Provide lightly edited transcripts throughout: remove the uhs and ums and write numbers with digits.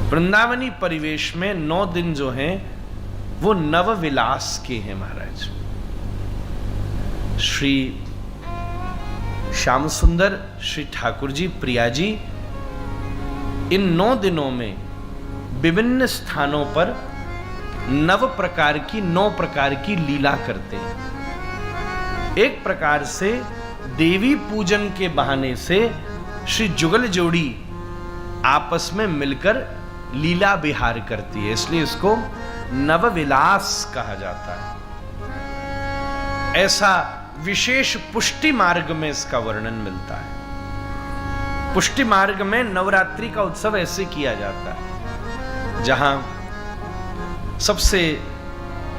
वृंदावनी परिवेश में 9 दिन जो हैं वो नव विलास के हैं महाराज। श्री श्याम सुंदर, श्री ठाकुर जी, प्रिया जी इन 9 दिनों में विभिन्न स्थानों पर 9 प्रकार की लीला करते हैं। एक प्रकार से देवी पूजन के बहाने से श्री जुगल जोड़ी आपस में मिलकर लीला विहार करती है, इसलिए इसको नवविलास कहा जाता है। ऐसा विशेष पुष्टि मार्ग में इसका वर्णन मिलता है। पुष्टि मार्ग में नवरात्रि का उत्सव ऐसे किया जाता है, जहां सबसे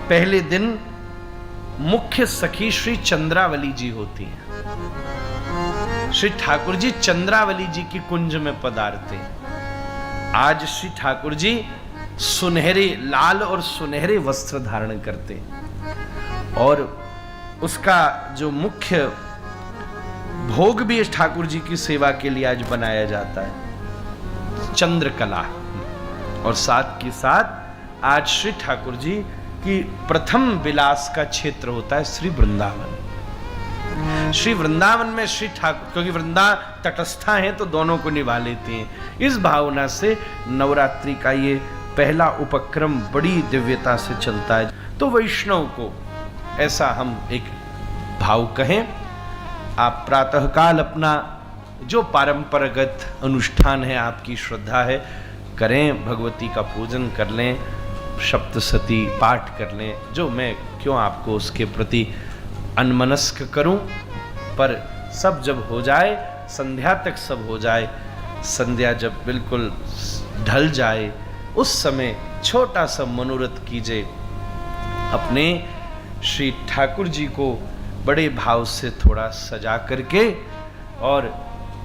पहले दिन मुख्य सखी श्री चंद्रावली जी होती हैं। श्री ठाकुर जी चंद्रावली जी की कुंज में पधारते हैं। आज श्री ठाकुर जी सुनहरे, लाल और सुनहरे वस्त्र धारण करते हैं और उसका जो मुख्य भोग भी ठाकुर जी की सेवा के लिए आज बनाया जाता है, चंद्रकला। और साथ के साथ आज श्री ठाकुर जी की प्रथम विलास का क्षेत्र होता है श्री वृंदावन। श्री वृंदावन में श्री ठाकुर, क्योंकि वृंदा तटस्था है तो दोनों को निभा लेते हैं, इस भावना से नवरात्रि का ये पहला उपक्रम बड़ी दिव्यता से चलता है। तो वैष्णव को ऐसा हम एक भाव कहें, आप प्रातःकाल अपना जो परंपरागत अनुष्ठान है, आपकी श्रद्धा है, करें, भगवती का पूजन कर लें, सप्तशती पाठ कर लें, जो मैं क्यों आपको उसके प्रति अनमनस्क करूं, पर सब जब हो जाए, संध्या तक सब हो जाए, संध्या जब बिल्कुल ढल जाए, उस समय छोटा सा मनोरथ कीजिए, अपने श्री ठाकुर जी को बड़े भाव से थोड़ा सजा करके और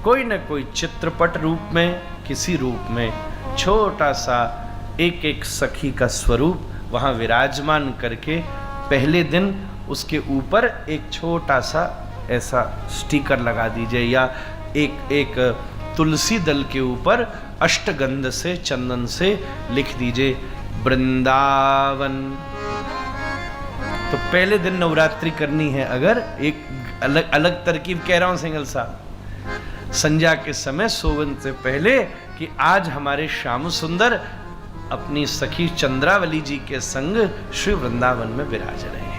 कोई न कोई चित्रपट रूप में, किसी रूप में छोटा सा एक एक सखी का स्वरूप वहाँ विराजमान करके पहले दिन उसके ऊपर एक छोटा सा ऐसा स्टिकर लगा दीजिए, या एक तुलसी दल के ऊपर अष्टगंध से, चंदन से लिख दीजिए वृंदावन। तो पहले दिन नवरात्रि करनी है, अगर एक अलग अलग तरकीब कह रहा हूं सिंगल साहब, संध्या के समय सोवन से पहले कि आज हमारे श्याम सुंदर अपनी सखी चंद्रावली जी के संग श्री वृंदावन में विराज रहे हैं।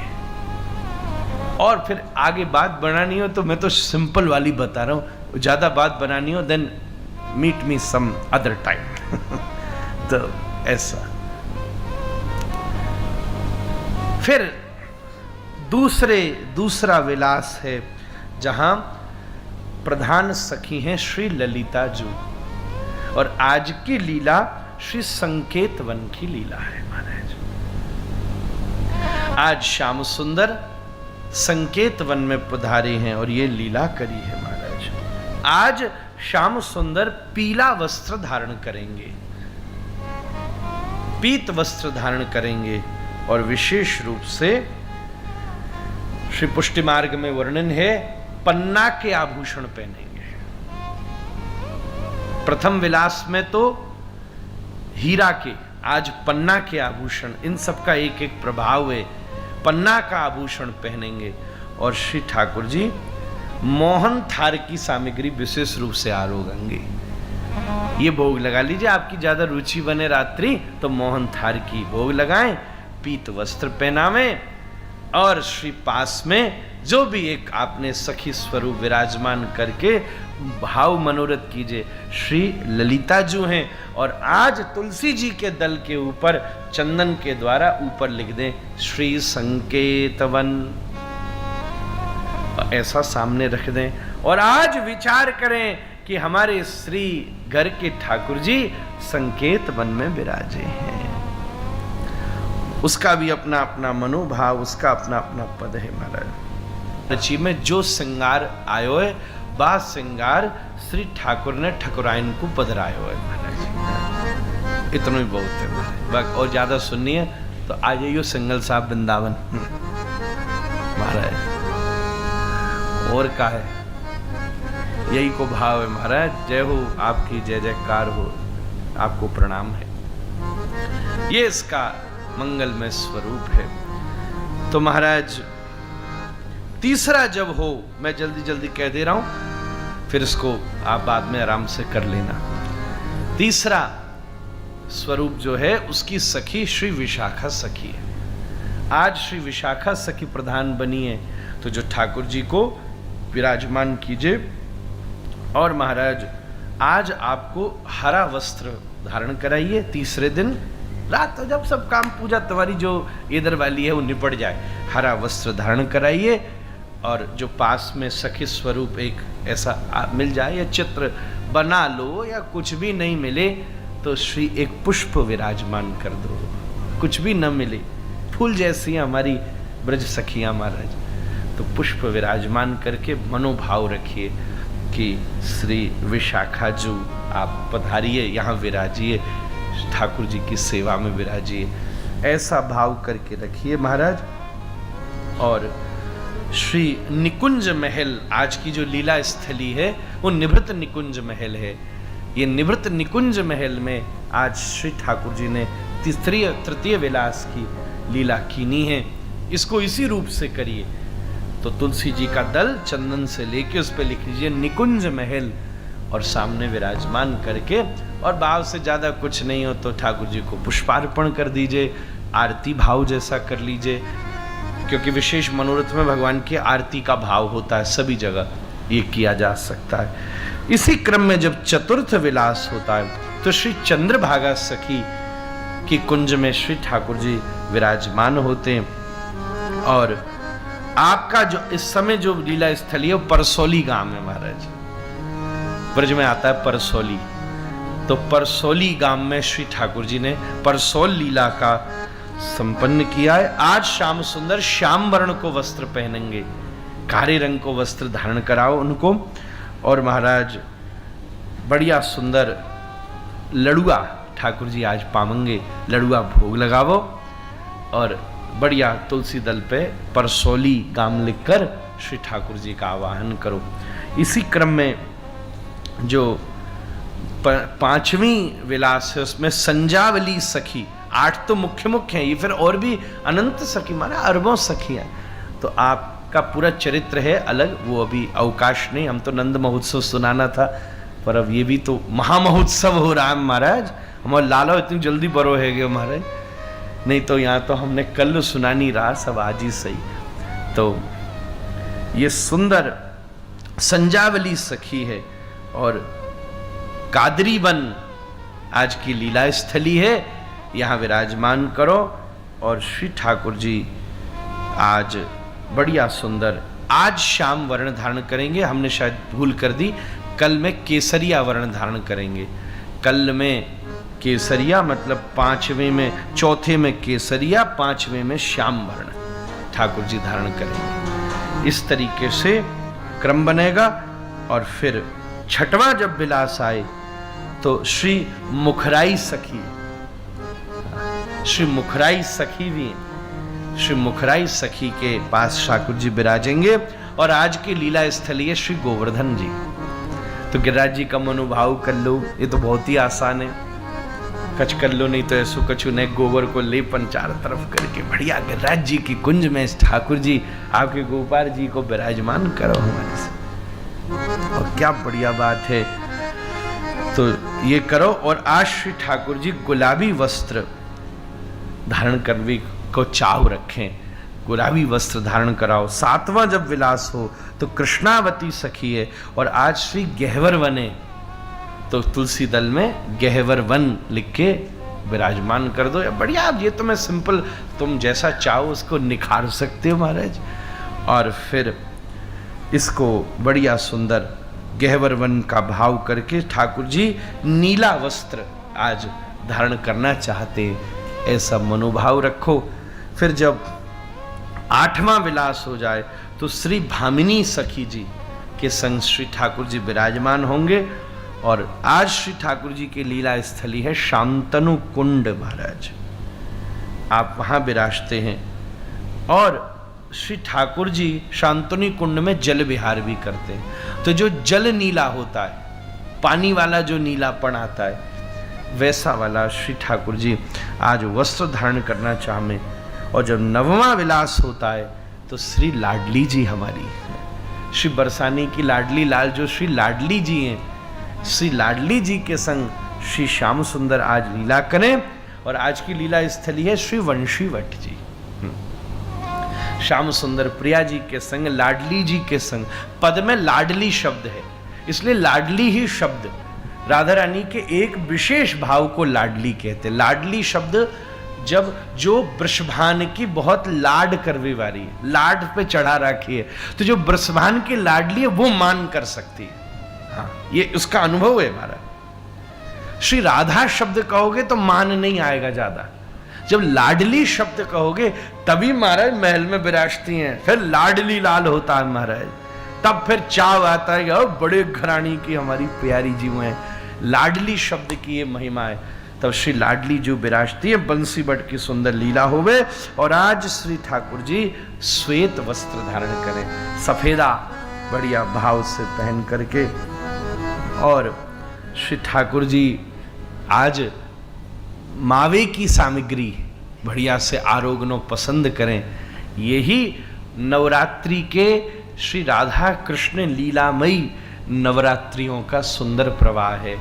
और फिर आगे बात बनानी हो तो मैं तो सिंपल वाली बता रहा हूं, ज्यादा बात बनानी हो then meet me some other time. तो ऐसा फिर दूसरा विलास है जहां प्रधान सखी हैं श्री ललिता जी, और आज की लीला श्री संकेत वन की लीला है महाराज। आज श्याम सुंदर संकेत वन में पधारे हैं और ये लीला करी है महाराज। आज श्याम सुंदर पीला वस्त्र धारण करेंगे, पीत वस्त्र धारण करेंगे, और विशेष रूप से श्री पुष्टि मार्ग में वर्णन है पन्ना के आभूषण पहनेंगे। प्रथम विलास में तो हीरा के, आज पन्ना के आभूषण, इन सब का एक एक प्रभाव है। पन्ना का आभूषण पहनेंगे और श्री ठाकुर जी मोहन थार की सामग्री विशेष रूप से आरोगेंगे। ये भोग लगा लीजिए, आपकी ज्यादा रुचि बने रात्रि तो मोहन थार की भोग लगाएं, पीत वस्त्र पहनावें, और श्री पास में जो भी एक आपने सखी स्वरूप विराजमान करके भाव मनोरथ कीजिए। श्री ललिता जी हैं और आज तुलसी जी के दल के ऊपर चंदन के द्वारा ऊपर लिख दें श्री संकेतवन, ऐसा सामने रख दें, और आज विचार करें कि हमारे श्री घर के ठाकुर जी संकेत वन में विराजे हैं। उसका भी अपना अपना मनोभाव, उसका अपना अपना पद है महाराज। रची में जो श्रृंगार आयो है, बा श्रृंगार श्री ठाकुर ने ठकुराइन को पधरायो है महाराज। इतना ही बहुत है महाराज, और ज्यादा सुननी है तो आ जाइयो सिंगल साहब वृंदावन महाराज। और का है, यही को भाव है महाराज। जय हो आपकी, जय जयकार हो, आपको प्रणाम है। ये इसका मंगलमय स्वरूप है। तो महाराज तीसरा जब हो, मैं जल्दी जल्दी कह दे रहा हूं, फिर इसको आप बाद में आराम से कर लेना। तीसरा स्वरूप जो है उसकी सखी श्री विशाखा सखी है। आज श्री विशाखा सखी प्रधान बनी है, तो जो ठाकुर जी को विराजमान कीजिए। और महाराज आज आपको हरा वस्त्र धारण कराइए। तीसरे दिन रात तो जब सब काम पूजा तवारी जो इधर वाली है वो निपट जाए, हरा वस्त्र धारण कराइए। और जो पास में सखी स्वरूप एक ऐसा मिल जाए, या चित्र बना लो, या कुछ भी नहीं मिले तो श्री एक पुष्प विराजमान कर दो। कुछ भी न मिले, फूल जैसी हमारी ब्रज सखियां महाराज, तो पुष्प विराजमान करके मनोभाव रखिए कि श्री विशाखा जो आप पधारिए, यहाँ विराजिए, ठाकुर जी की सेवा में विराजिए, ऐसा भाव करके रखिए महाराज। और श्री निकुंज महल, आज की जो लीला स्थली है वो निभृत निकुंज महल है। ये निभृत निकुंज महल में आज श्री ठाकुर जी ने तृतीय विलास की लीला कीनी है। इसको इसी रूप से करिए। तो तुलसी जी का दल चंदन से लेके उस पर लिख लीजिए निकुंज महल, और सामने विराजमान करके, और भाव से ज्यादा कुछ नहीं हो तो ठाकुर जी को पुष्पार्पण कर दीजिए, आरती भाव जैसा कर लीजिए, क्योंकि विशेष मनोरथ में भगवान की आरती का भाव होता है, सभी जगह ये किया जा सकता है। इसी क्रम में जब चतुर्थ विलास होता है तो श्री चंद्रभागा सखी की कुंज में श्री ठाकुर जी विराजमान होते हैं। और आपका जो इस समय जो लीला स्थली है वो परसौली गांव है महाराज, ब्रज में आता है परसौली। तो परसौली गांव में श्री ठाकुर जी ने परसौल लीला का संपन्न किया है। आज श्याम सुंदर श्याम वर्ण को वस्त्र पहनेंगे, काले रंग को वस्त्र धारण कराओ उनको। और महाराज बढ़िया सुंदर लड़ुआ ठाकुर जी आज पावेंगे, लड़ुआ भोग लगावो। और बढ़िया तुलसी दल पे परसौली गांव लिखकर श्री ठाकुर जी का आवाहन करो। इसी क्रम में जो पांचवी विलास है उसमें संजावली सखी, 8 तो मुख्य हैं, ये फिर और भी अनंत सखी माना अरबों सखियां। तो आपका पूरा चरित्र है अलग, वो अभी अवकाश नहीं, हम तो नंद महोत्सव सुनाना था, पर अब ये भी तो महामहोत्सव हो रहा है महाराज। हमारे लालो इतनी जल्दी बड़ो है गए महाराज, नहीं तो यहाँ तो हमने कल सुनानी रहा, सब आज ही सही। तो ये सुंदर संजावली सखी है। और कादरी वन आज की लीला स्थली है, यहाँ विराजमान करो। और श्री ठाकुर जी आज बढ़िया सुंदर, आज श्याम वर्ण धारण करेंगे, हमने शायद भूल कर दी, कल में केसरिया वर्ण धारण करेंगे। कल में केसरिया मतलब 5वें में, चौथे में केसरिया, 5वें में श्याम वर्ण ठाकुर जी धारण करेंगे। इस तरीके से क्रम बनेगा। और फिर छठवां जब विलास आए तो श्री मुखराई सखी, श्री मुखराई सखी भी, श्री मुखराई सखी के पास ठाकुर जी विराजेंगे। और आज की लीला स्थली है श्री गोवर्धन जी। तो गिरिराज जी का मनोभाव कर लो, ये तो बहुत ही आसान है, कच कर लो, नहीं तो ऐसो कछु ने गोबर को लेपन चारों तरफ करके बढ़िया गिरिराज जी की कुंज में ठाकुर जी आपके गोपाल जी को विराजमान करो हमारे से, और क्या बढ़िया बात है। तो ये करो। और आज श्री ठाकुर जी गुलाबी वस्त्र धारण करने को चाव रखें, गुलाबी वस्त्र धारण कराओ। 7वां जब विलास हो तो कृष्णावती सखी है। और आज श्री गहवर वने, तो तुलसी दल में गहवर वन लिख के विराजमान कर दो। बढ़िया, ये तो मैं सिंपल, तुम जैसा चाहो उसको निखार सकते हो महाराज। और फिर इसको बढ़िया सुंदर गहवर वन का भाव करके ठाकुर जी नीला वस्त्र आज धारण करना चाहते हैं, ऐसा मनोभाव रखो। फिर जब 8वां विलास हो जाए तो श्री भामिनी सखी जी के संग श्री ठाकुर जी विराजमान होंगे। और आज श्री ठाकुर जी की लीला स्थली है शांतनु कुंड महाराज, आप वहां विराजते हैं। और श्री ठाकुर जी शांतनु कुंड में जल विहार भी करते हैं। तो जो जल नीला होता है, पानी वाला जो नीलापन आता है, वैसा वाला श्री ठाकुर जी आज वस्त्र धारण करना चाहे। और जब नववां विलास होता है तो श्री लाडली जी हमारी, श्री बरसाने की लाडली लाल जो श्री लाडली जी हैं, श्री लाडली जी के संग श्री श्याम सुंदर आज लीला करें। और आज की लीला स्थली है श्री वंशीवट जी, श्याम सुंदर प्रिया जी के संग, लाडली जी के संग। पद में लाडली शब्द है, इसलिए लाडली ही शब्द राधा रानी के एक विशेष भाव को लाडली कहते। लाडली शब्द जब जो वृषभान की बहुत लाड करवे वाली है, लाड पे चढ़ा रखी है, तो जो वृषभान की लाडली है वो मान कर सकती है। हाँ, ये उसका अनुभव है हमारा। श्री राधा शब्द कहोगे तो मान नहीं आएगा ज्यादा, जब लाडली शब्द कहोगे तभी महाराज महल में विराजती हैं, फिर लाडली लाल होता है महाराज, तब फिर चाव आता है कि बड़े घरानी की हमारी प्यारी जी हैं। लाडली शब्द की ये महिमा है। तब श्री लाडली जो विराजती है, बंसीबट की सुंदर लीला होवे। और आज श्री ठाकुर जी श्वेत वस्त्र धारण करें, सफेदा बढ़िया भाव से पहन करके। और श्री ठाकुर जी आज मावे की सामग्री बढ़िया से आरोगनो पसंद करें। यही नवरात्रि के श्री राधा कृष्ण लीलामयी नवरात्रियों का सुंदर प्रवाह है।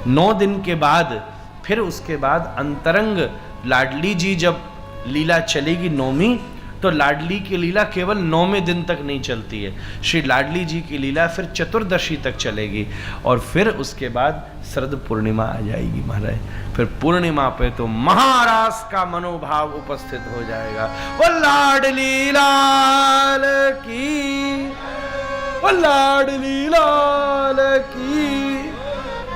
9 दिन के बाद फिर उसके बाद अंतरंग लाडली जी जब लीला चलेगी नौवीं, तो लाडली की लीला केवल 9वें दिन तक नहीं चलती है। श्री लाडली जी की लीला फिर चतुर्दशी तक चलेगी और फिर उसके बाद शरद पूर्णिमा आ जाएगी महाराज। फिर पूर्णिमा पे तो महारास का मनोभाव उपस्थित हो जाएगा। वो लाडली लाल की, वो लाडली लाल की।